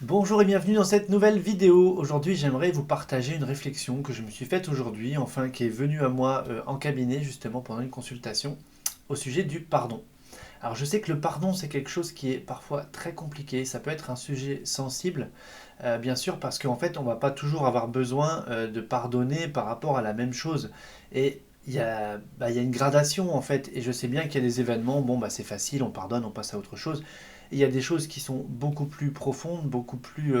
Bonjour et bienvenue dans cette nouvelle vidéo. Aujourd'hui, j'aimerais vous partager une réflexion que je me suis faite aujourd'hui, enfin qui est venue à moi en cabinet justement pendant une consultation au sujet du pardon. Alors je sais que le pardon c'est quelque chose qui est parfois très compliqué, ça peut être un sujet sensible, bien sûr parce qu'en fait on va pas toujours avoir besoin de pardonner par rapport à la même chose. Et il y a une gradation en fait, et je sais bien qu'il y a des événements, bon bah c'est facile, on pardonne, on passe à autre chose. Et il y a des choses qui sont beaucoup plus profondes, beaucoup plus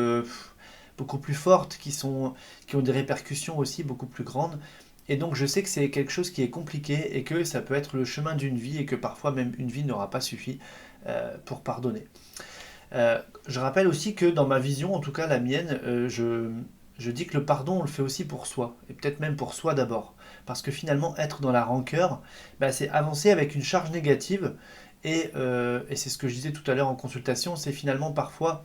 fortes, qui ont des répercussions aussi beaucoup plus grandes. Et donc je sais que c'est quelque chose qui est compliqué et que ça peut être le chemin d'une vie et que parfois même une vie n'aura pas suffi pour pardonner. Je rappelle aussi que dans ma vision, en tout cas la mienne, je dis que le pardon on le fait aussi pour soi et peut-être même pour soi d'abord. Parce que finalement être dans la rancœur, bah, c'est avancer avec une charge négative et c'est ce que je disais tout à l'heure en consultation, c'est finalement parfois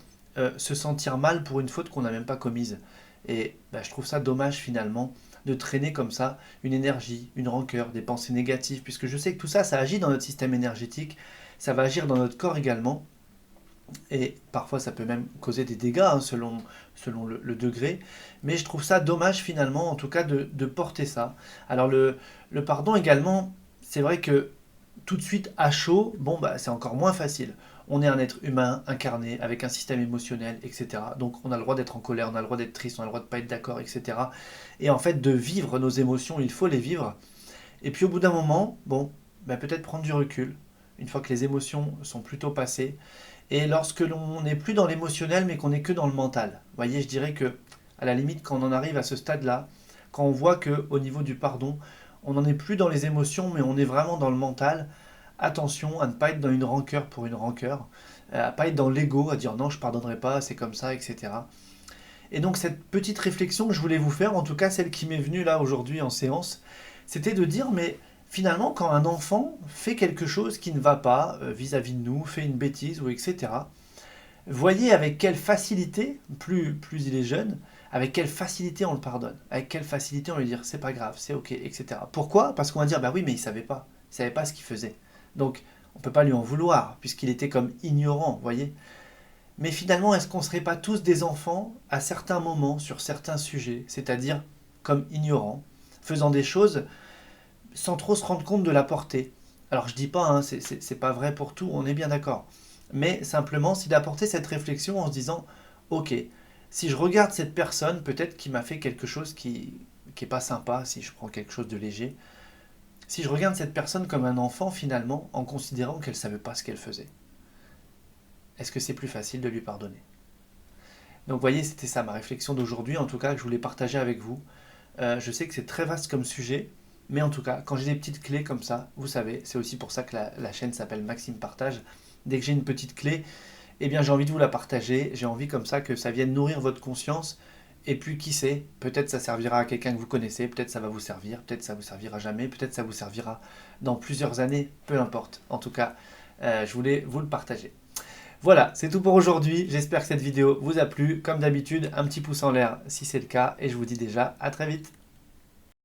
se sentir mal pour une faute qu'on n'a même pas commise. Et bah, je trouve ça dommage finalement de traîner comme ça une énergie, une rancœur, des pensées négatives, puisque je sais que tout ça, ça agit dans notre système énergétique, ça va agir dans notre corps également, et parfois ça peut même causer des dégâts hein, selon le degré, mais je trouve ça dommage finalement, en tout cas, de porter ça. Alors le pardon également, c'est vrai que tout de suite à chaud, bon bah c'est encore moins facile. On est un être humain incarné avec un système émotionnel, etc. Donc on a le droit d'être en colère, on a le droit d'être triste, on a le droit de pas être d'accord, etc. Et en fait de vivre nos émotions, il faut les vivre. Et puis au bout d'un moment, bon, bah, peut-être prendre du recul, une fois que les émotions sont plutôt passées, et lorsque l'on n'est plus dans l'émotionnel mais qu'on n'est que dans le mental. Vous voyez, je dirais que à la limite quand on en arrive à ce stade-là, quand on voit que au niveau du pardon, on n'en est plus dans les émotions mais on est vraiment dans le mental, attention à ne pas être dans une rancœur pour une rancœur, à ne pas être dans l'ego, à dire non je pardonnerai pas, c'est comme ça, etc. Et donc cette petite réflexion que je voulais vous faire, en tout cas celle qui m'est venue là aujourd'hui en séance, c'était de dire mais finalement quand un enfant fait quelque chose qui ne va pas vis-à-vis de nous, fait une bêtise ou etc., voyez avec quelle facilité, plus il est jeune, avec quelle facilité on le pardonne, avec quelle facilité on lui dit c'est pas grave, c'est ok, etc. Pourquoi? Parce qu'on va dire bah oui mais il savait pas ce qu'il faisait. Donc on peut pas lui en vouloir puisqu'il était comme ignorant, vous voyez. Mais finalement, est-ce qu'on ne serait pas tous des enfants à certains moments sur certains sujets, c'est-à-dire comme ignorants, faisant des choses sans trop se rendre compte de la portée? Alors je dis pas, hein, c'est pas vrai pour tout, on est bien d'accord. Mais simplement, c'est d'apporter cette réflexion en se disant, ok, si je regarde cette personne, peut-être qui m'a fait quelque chose qui est pas sympa, si je prends quelque chose de léger, si je regarde cette personne comme un enfant finalement, en considérant qu'elle savait pas ce qu'elle faisait, est-ce que c'est plus facile de lui pardonner? Donc vous voyez, c'était ça ma réflexion d'aujourd'hui, en tout cas, que je voulais partager avec vous. Je sais que c'est très vaste comme sujet, mais en tout cas, quand j'ai des petites clés comme ça, vous savez, c'est aussi pour ça que la chaîne s'appelle Maxime Partage. Dès que j'ai une petite clé, eh bien j'ai envie de vous la partager, j'ai envie comme ça que ça vienne nourrir votre conscience, et puis qui sait, peut-être ça servira à quelqu'un que vous connaissez, peut-être ça va vous servir, peut-être ça vous servira jamais, peut-être ça vous servira dans plusieurs années, peu importe. En tout cas, je voulais vous le partager. Voilà, c'est tout pour aujourd'hui. J'espère que cette vidéo vous a plu. Comme d'habitude, un petit pouce en l'air si c'est le cas. Et je vous dis déjà à très vite.